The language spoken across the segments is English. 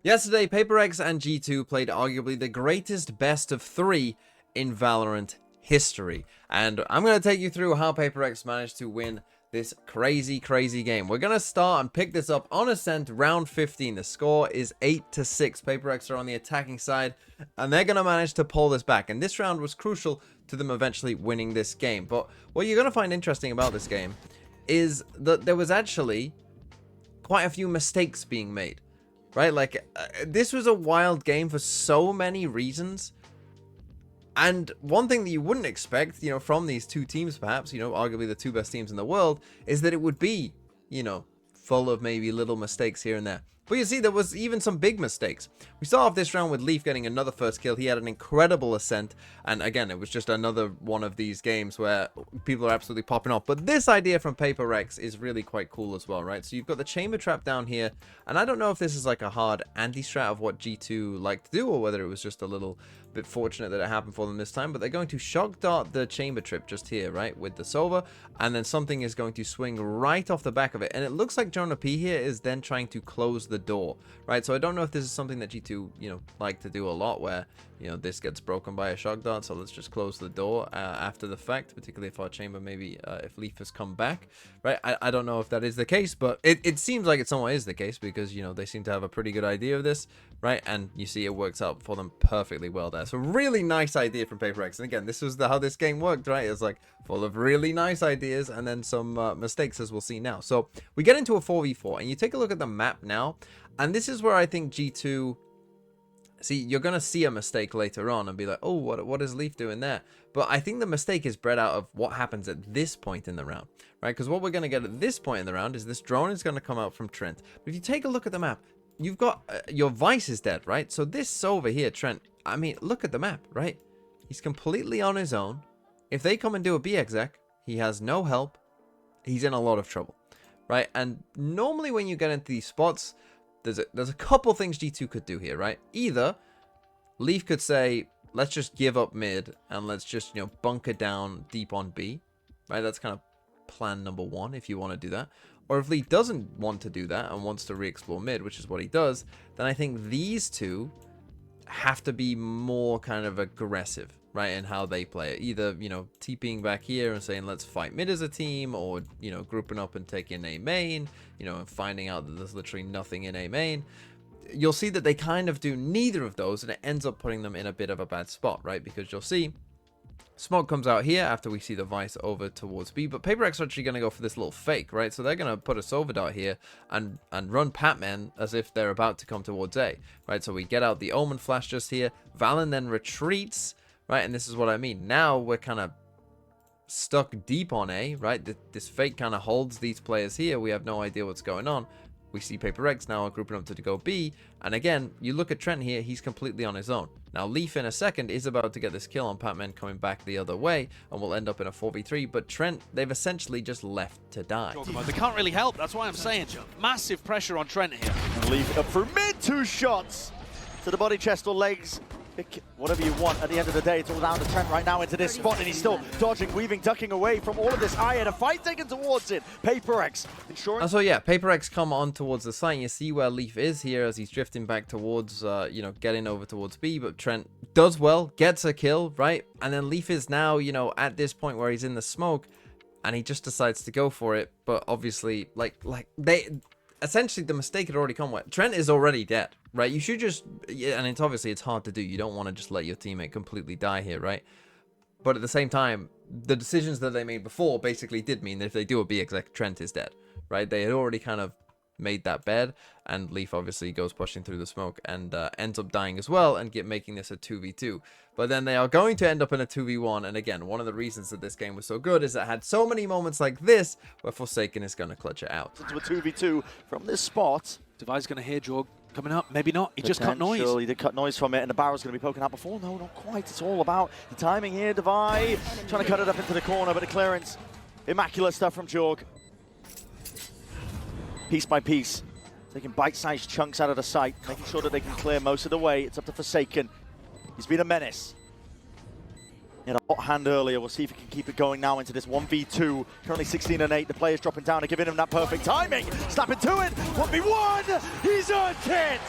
Yesterday, PaperX and G2 played arguably the greatest best of 3 in Valorant history. And I'm going to take you through how PaperX managed to win this crazy game. We're going to start and pick this up on Ascent round 15. The score is 8-6. PaperX are on the attacking side, and they're going to manage to pull this back. And this round was crucial to them eventually winning this game. But what you're going to find interesting about this game is that there was actually quite a few mistakes being made. Right, like this was a wild game for so many reasons. And one thing that you wouldn't expect, you know, from these two teams, perhaps, you know, arguably the two best teams in the world, is that it would be, you know, full of maybe little mistakes here and there. But you see, there was even some big mistakes. We start off this round with Leaf getting another first kill. He had an incredible Ascent. And again, it was just another one of these games where people are absolutely popping off. But this idea from PaperX is really quite cool as well, right? So you've got the chamber trap down here. And I don't know if this is like a hard anti-strat of what G2 like to do, or whether it was just a little bit fortunate that it happened for them this time. But they're going to shock dart the chamber trip just here, right, with the Sova. And then something is going to swing right off the back of it. And it looks like Jonah P here is then trying to close the door, right? So I don't know if this is something that G2, you know, like to do a lot, where, you know, this gets broken by a shock dart, so let's just close the door after the fact, particularly if our chamber, maybe if Leaf has come back, right? I don't know if that is the case, but it seems like it somewhat is the case, because, you know, they seem to have a pretty good idea of this, right? And you see it works out for them perfectly well there. So really nice idea from PaperX. And again, this was how this game worked, right? It's like full of really nice ideas and then some mistakes, as we'll see now. So we get into a 4v4, and you take a look at the map now, and this is where I think G2... See, you're going to see a mistake later on and be like, oh, what is Leaf doing there? But I think the mistake is bred out of what happens at this point in the round, right? Because what we're going to get at this point in the round is this drone is going to come out from Trent. But if you take a look at the map, you've got your Vice is dead, right? So this over here, Trent, I mean, look at the map, right? He's completely on his own. If they come and do a B exec, he has no help. He's in a lot of trouble, right? And normally when you get into these spots, there's a couple things G2 could do here, right? Either Leaf could say, let's just give up mid and let's just, you know, bunker down deep on B, right? That's kind of plan number one if you want to do that. Or if Leaf doesn't want to do that and wants to re-explore mid, which is what he does, then I think these two have to be more kind of aggressive, right, in how they play it. Either, you know, TPing back here and saying, let's fight mid as a team, or, you know, grouping up and taking A main, you know, and finding out that there's literally nothing in A main. You'll see that they kind of do neither of those, and it ends up putting them in a bit of a bad spot, right? Because you'll see smoke comes out here after we see the Vice over towards B, but PaperX are actually going to go for this little fake, right? So they're going to put a Sova dart here and run Patman as if they're about to come towards A, right? So we get out the Omen flash just here. Valen then retreats, right? And this is what I mean. Now we're kind of stuck deep on A, right? This fake kind of holds these players here. We have no idea what's going on. We see PaperX now grouping up to go B. And again, you look at Trent here, he's completely on his own. Now, Leaf in a second is about to get this kill on Patman coming back the other way, and we'll end up in a 4v3. But Trent, they've essentially just left to die. They can't really help. That's why I'm saying massive pressure on Trent here. And Leaf up through mid, 2 shots to the body, chest or legs. Pick whatever you want. At the end of the day, it's all down to Trent right now into this spot, and he's still dodging, weaving, ducking away from all of this iron. A fight taken towards it. PaperX ensuring. And so yeah, PaperX come on towards the site. You see where Leaf is here as he's drifting back towards, you know, getting over towards B. But Trent does well, gets a kill, right? And then Leaf is now, you know, at this point where he's in the smoke, and he just decides to go for it. But obviously, like they. Essentially, the mistake had already come with Trent is already dead, right? You should just, and it's obviously it's hard to do. You don't want to just let your teammate completely die here, right? But at the same time, the decisions that they made before basically did mean that if they do a B exec, Trent is dead, right? They had already kind of made that bed, and Leaf obviously goes pushing through the smoke and ends up dying as well and making this a 2v2. But then they are going to end up in a 2v1, and again, one of the reasons that this game was so good is it had so many moments like this where Forsaken is going to clutch it out. Into a 2v2 from this spot. Devi's going to hear Jorg coming up, maybe not. He just cut noise. He did cut noise from it, and the barrel's going to be poking out before. No, not quite. It's all about the timing here. Devi trying to cut it up into the corner, but the clearance, immaculate stuff from Jorg. Piece by piece, taking bite-sized chunks out of the site, making sure that they can clear most of the way. It's up to Forsaken. He's been a menace. He had a hot hand earlier. We'll see if he can keep it going now into this 1v2. Currently 16 and 8. The players dropping down and giving him that perfect timing. Snapping to it. 1v1. He's earned it.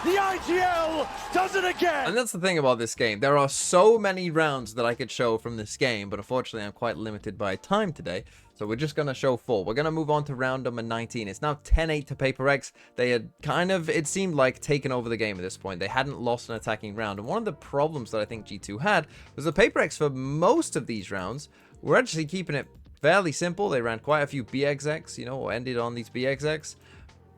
The IGL does it again! And that's the thing about this game. There are so many rounds that I could show from this game, but unfortunately I'm quite limited by time today. So we're just going to show 4. We're going to move on to round number 19. It's now 10-8 to Paper X. They had kind of, it seemed like, taken over the game at this point. They hadn't lost an attacking round. And one of the problems that I think G2 had was the Paper X for most of these rounds were actually keeping it fairly simple. They ran quite a few BXX, you know, or ended on these BXX.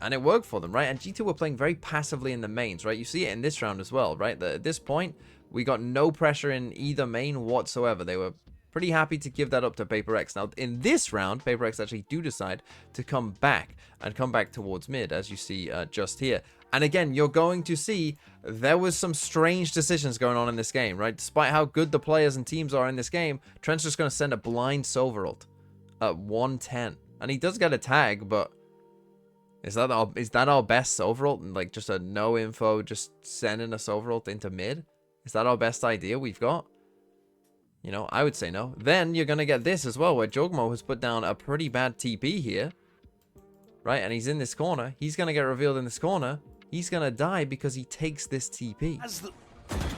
And it worked for them, right? And G2 were playing very passively in the mains, right? You see it in this round as well, right? At this point, we got no pressure in either main whatsoever. They were pretty happy to give that up to Paper X. Now, in this round, Paper X actually do decide to come back towards mid, as you see just here. And again, you're going to see there was some strange decisions going on in this game, right? Despite how good the players and teams are in this game, Trent's just going to send a blind Silver ult at 110. And he does get a tag, but is that our best Silver ult? Like, just a no info, just sending a Silver ult into mid? Is that our best idea we've got? You know, I would say no. Then you're going to get this as well, where Jogmo has put down a pretty bad TP here. Right, and he's in this corner. He's going to get revealed in this corner. He's going to die because he takes this TP. As the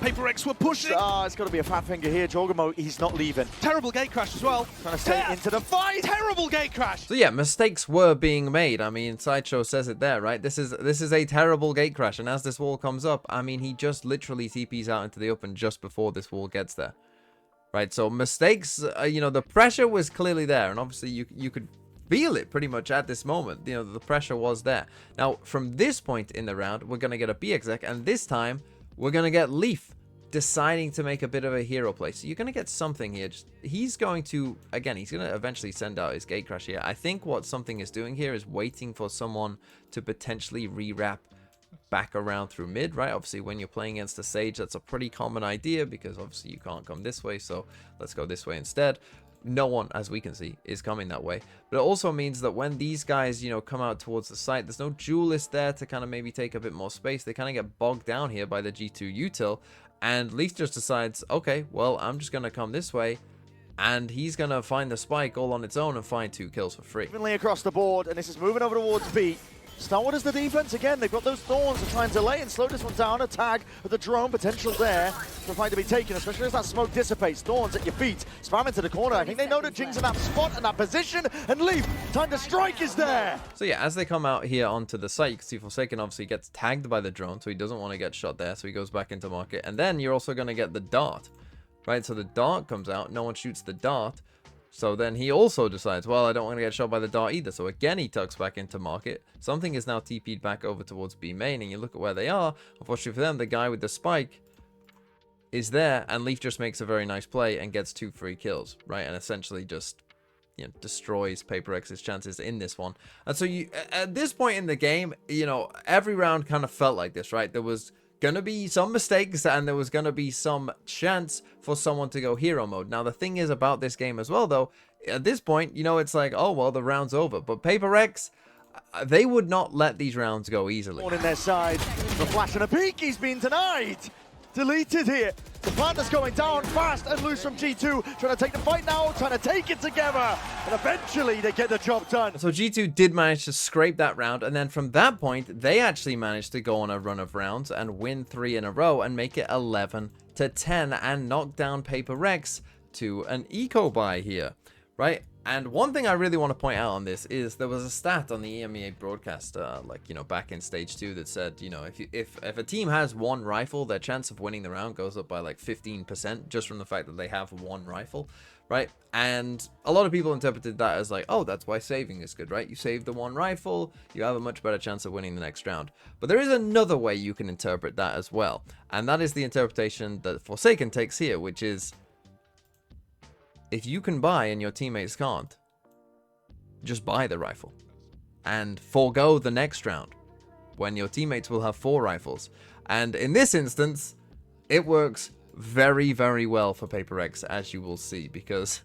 Paper X were pushing. It's got to be a fat finger here. Jorgamo, he's not leaving. Terrible gate crash as well. Trying to stay into the fight. Terrible gate crash. So yeah, mistakes were being made. I mean, Sideshow says it there, right? This is a terrible gate crash. And as this wall comes up, I mean, he just literally TPs out into the open just before this wall gets there. Right, so mistakes, you know, the pressure was clearly there. And obviously you could feel it pretty much at this moment. You know, the pressure was there. Now, from this point in the round, we're going to get a BXX. And this time, we're going to get Leaf deciding to make a bit of a hero play. So you're going to get something here. He's going to, again, he's going to eventually send out his gate crash here. I think what something is doing here is waiting for someone to potentially re-wrap back around through mid, right? Obviously, when you're playing against a Sage, that's a pretty common idea because obviously you can't come this way. So let's go this way instead. No one, as we can see, is coming that way. But it also means that when these guys, you know, come out towards the site, there's no duelist there to kind of maybe take a bit more space. They kind of get bogged down here by the G2 util. And Leaf just decides, okay, well, I'm just going to come this way. And he's going to find the spike all on its own and find 2 kills for free. Evenly across the board, and this is moving over towards B. Starwood is the defense again. They've got those thorns to try and delay and slow this one down. A tag with the drone potential there for a fight to be taken, especially as that smoke dissipates. Thorns at your feet, spam into the corner. I think they know that Jing's in that spot and that position, and Leaf, time to strike is there. So yeah, as they come out here onto the site, you can see Forsaken obviously gets tagged by the drone, so he doesn't want to get shot there, so he goes back into market. And then you're also going to get the dart, right? So the dart comes out, no one shoots the dart. So then he also decides, well, I don't want to get shot by the dart either. So again, he tucks back into market. Something is now TP'd back over towards B main, and you look at where they are. Unfortunately for them, the guy with the spike is there, and Leaf just makes a very nice play and gets 2 free kills, right? And essentially just, you know, destroys Paper X's chances in this one. And so you, at this point in the game, you know, every round kind of felt like this, right? There was gonna be some mistakes and there was gonna be some chance for someone to go hero mode. Now the thing is about this game as well, though, at this point, you know, it's like, oh well, the round's over. But Paper X, they would not let these rounds go easily. On in their side, the flash and a peek, he's been denied. Deleted here. The Panda's going down fast and loose from G2, trying to take the fight now, trying to take it together, and eventually they get the job done. So G2 did manage to scrape that round, and then from that point, they actually managed to go on a run of rounds and win 3 in a row and make it 11-10 and knock down Paper X to an eco buy here, right? And one thing I really want to point out on this is there was a stat on the EMEA broadcast, like, you know, back in stage 2 that said, you know, if a team has 1 rifle, their chance of winning the round goes up by like 15% just from the fact that they have 1 rifle, right? And a lot of people interpreted that as like, oh, that's why saving is good, right? You save the 1 rifle, you have a much better chance of winning the next round. But there is another way you can interpret that as well. And that is the interpretation that Forsaken takes here, which is, if you can buy and your teammates can't, just buy the rifle and forego the next round when your teammates will have 4 rifles. And in this instance, it works very, very well for Paper X, as you will see, because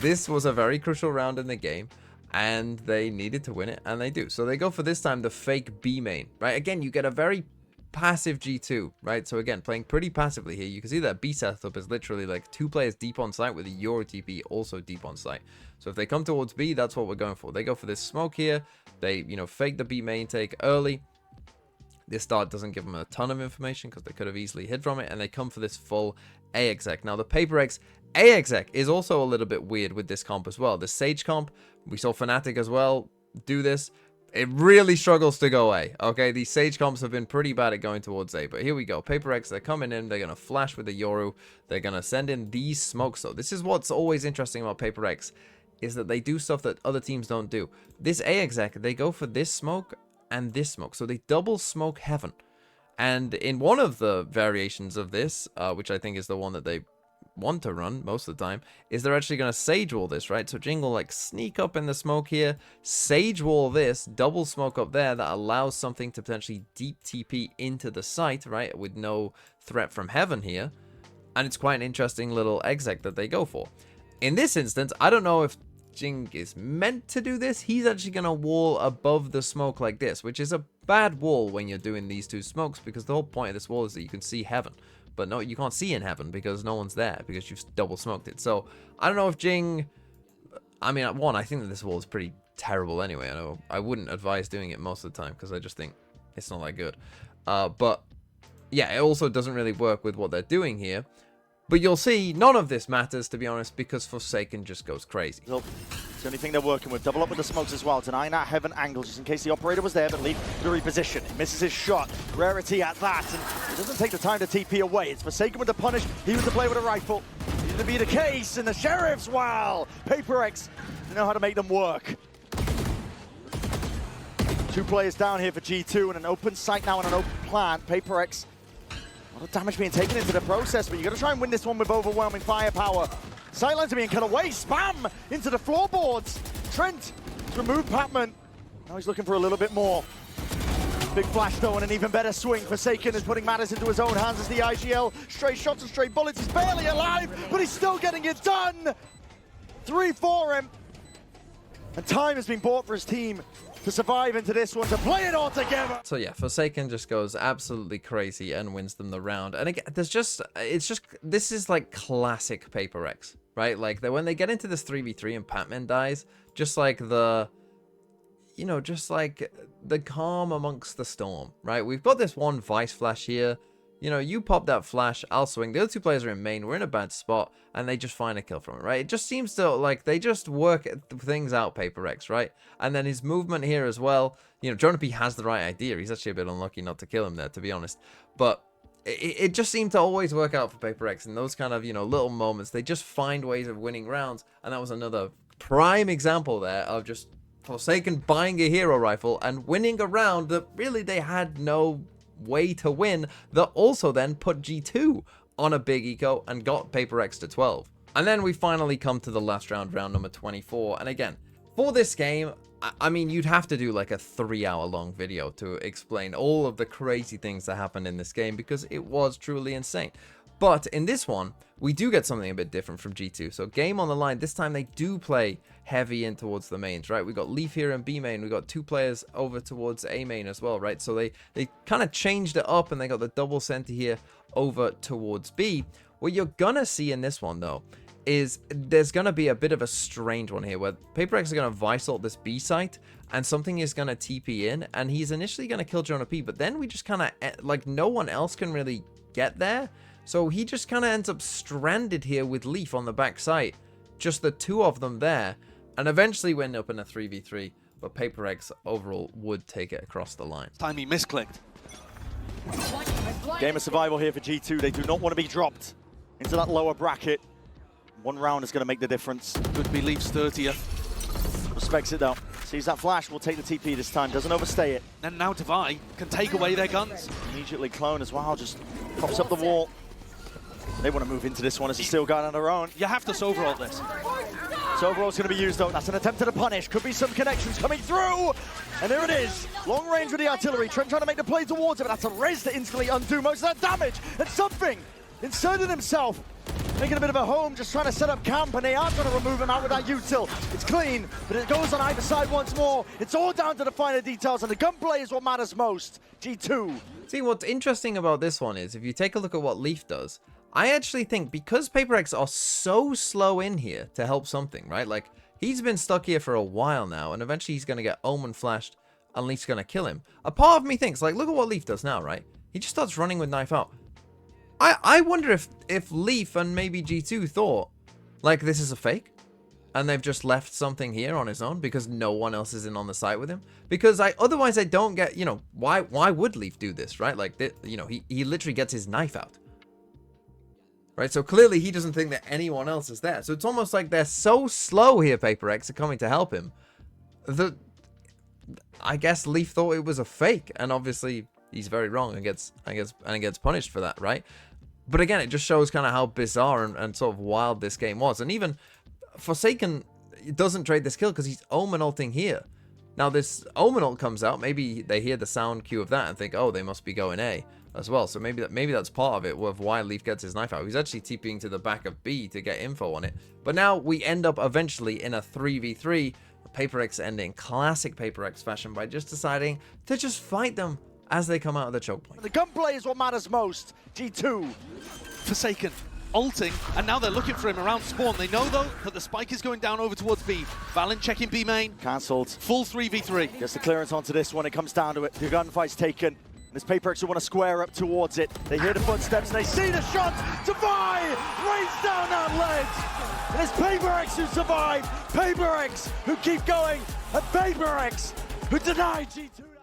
this was a very crucial round in the game and they needed to win it, and they do. So they go for this time the fake B main, right? Again, you get a very passive G2, right? So again, playing pretty passively here. You can see that B setup is literally like 2 players deep on site with a Euro TP also deep on site. So if they come towards B, that's what we're going for. They go for this smoke here. They, you know, fake the B main take early. This start doesn't give them a ton of information because they could have easily hid from it, and they come for this full A exec. Now, the Paper X A exec is also a little bit weird with this comp as well. The Sage comp, we saw Fnatic as well do this. It really struggles to go A, okay? These Sage comps have been pretty bad at going towards A, but here we go. Paper X, they're coming in, they're going to flash with the Yoru. They're going to send in these smokes, though. This is what's always interesting about Paper X, is that they do stuff that other teams don't do. This A exec, they go for this smoke and this smoke, so they double smoke heaven. And in one of the variations of this, which I think is the one that they want to run most of the time, is they're actually going to Sage Wall this, right? So Jing will like sneak up in the smoke here, Sage Wall this, double smoke up there that allows something to potentially deep TP into the site, right? With no threat from heaven here. And it's quite an interesting little exec that they go for. In this instance, I don't know if Jing is meant to do this. He's actually going to wall above the smoke like this, which is a bad wall when you're doing these two smokes, because the whole point of this wall is that you can see heaven. But no, you can't see in heaven because no one's there, because you've double smoked it. So I don't know if Jing, I mean, one, I think that this wall is pretty terrible anyway. I know I wouldn't advise doing it most of the time because I just think it's not that good. But yeah, it also doesn't really work with what they're doing here. But you'll see, none of this matters, to be honest, because Forsaken just goes crazy. It's the only thing they're working with. Double up with the smokes as well, denying that heaven angle, just in case the operator was there, but leave the reposition. He misses his shot. Rarity at that, and it doesn't take the time to TP away. It's Forsaken with the punish. He was to play with a rifle. Needed to be the case, and the Sheriffs, wow! Paper X, they know how to make them work. 2 players down here for G2, and an open site now and an open plant. Paper X, a lot of damage being taken into the process, but you got to try and win this one with overwhelming firepower. Sightlines are being cut away. Spam into the floorboards. Trent to remove Patman. Now he's looking for a little bit more. Big flash though, and an even better swing. Forsaken is putting matters into his own hands as the IGL. Straight shots and straight bullets. He's barely alive, but he's still getting it done. 3 for him. And time has been bought for his team to survive into this one, to play it all together. So yeah, Forsaken just goes absolutely crazy and wins them the round. And again, this is like classic Paper X, right? Like when they get into this 3v3 and Patman dies, just like the calm amongst the storm, right? We've got this one Vice flash here. You know, you pop that flash, I'll swing. The other 2 players are in main. We're in a bad spot, and they just find a kill from it, right? It just seems to, like, they just work things out, Paper X, right? And then his movement here as well. You know, Jonah P has the right idea. He's actually a bit unlucky not to kill him there, to be honest. But it just seemed to always work out for Paper X in those kind of, you know, little moments. They just find ways of winning rounds, and that was another prime example there of just Forsaken buying a hero rifle and winning a round that really they had no way to win, that also then put G2 on a big eco and got Paper X to 12. And then we finally come to the last round, round number 24. And again, for this game, I mean, you'd have to do like a 3-hour-long video to explain all of the crazy things that happened in this game, because it was truly insane. But in this one, we do get something a bit different from G2. So game on the line, this time they do play heavy in towards the mains, right? We got Leaf here in B main. We got 2 players over towards A main as well, right? So they kind of changed it up, and they got the double center here over towards B. What you're gonna see in this one though is there's gonna be a bit of a strange one here, where Paper X is gonna Vice ult this B site, and something is gonna TP in, and he's initially gonna kill Jonah P, but then we just kind of, like, no one else can really get there. So he just kind of ends up stranded here with Leaf on the back site. Just the 2 of them there. And eventually we end up in a 3v3. But Paper X overall would take it across the line. Time he misclicked. Game of survival here for G2. They do not want to be dropped into that lower bracket. 1 round is going to make the difference. Could be Leaf's 30th. Respects it though. Sees that flash, will take the TP this time. Doesn't overstay it. And now Divine can take away their guns. Immediately Clone as well. Just pops up the wall. They want to move into this one as a still guy on their own. You have to Soverall this. Soverall's going to be used though. That's an attempt at a punish. Could be some connections coming through. And there it is. Long range with the artillery. Trent trying to make the play towards it, but that's a res to instantly undo most of that damage. And something inserted himself, making a bit of a home, just trying to set up camp, and they are trying to remove him out with that util. It's clean, but it goes on either side once more. It's all down to the finer details, and the gunplay is what matters most. G2. See, what's interesting about this one is, if you take a look at what Leaf does, I actually think because Paper X are so slow in here to help something, right? Like, he's been stuck here for a while now, and eventually he's going to get Omen flashed and Leaf's gonna kill him. A part of me thinks, like, look at what Leaf does now, right? He just starts running with knife out. I wonder if Leaf and maybe G2 thought, like, this is a fake, and they've just left something here on his own because no one else is in on the site with him. Because otherwise I don't get, you know, why would Leaf do this, right? Like, you know, he literally gets his knife out. Right, so clearly he doesn't think that anyone else is there. So it's almost like they're so slow here, Paper X, are coming to help him, that I guess Leaf thought it was a fake, and obviously he's very wrong and gets punished for that, right? But again, it just shows kind of how bizarre and sort of wild this game was. And even Forsaken doesn't trade this kill because he's Omen ulting here. Now this Omen ult comes out, maybe they hear the sound cue of that and think, oh, they must be going A as well. So maybe that's part of it, of why Leaf gets his knife out. He's actually TPing to the back of B to get info on it. But now we end up eventually in a 3v3. Paper X ending classic Paper X fashion by just deciding to just fight them as they come out of the choke point. The gunplay is what matters most. G2. Forsaken ulting, and now they're looking for him around spawn. They know, though, that the spike is going down over towards B. Valen checking B main. Cancelled. Full 3v3. Gets the clearance onto this one. It comes down to it. The gunfight's taken. This Paper X will want to square up towards it. They hear the footsteps and they see the shot. Defy rains down that ledge. And it's Paper X who survive. Paper X who keep going. And Paper X who deny G2.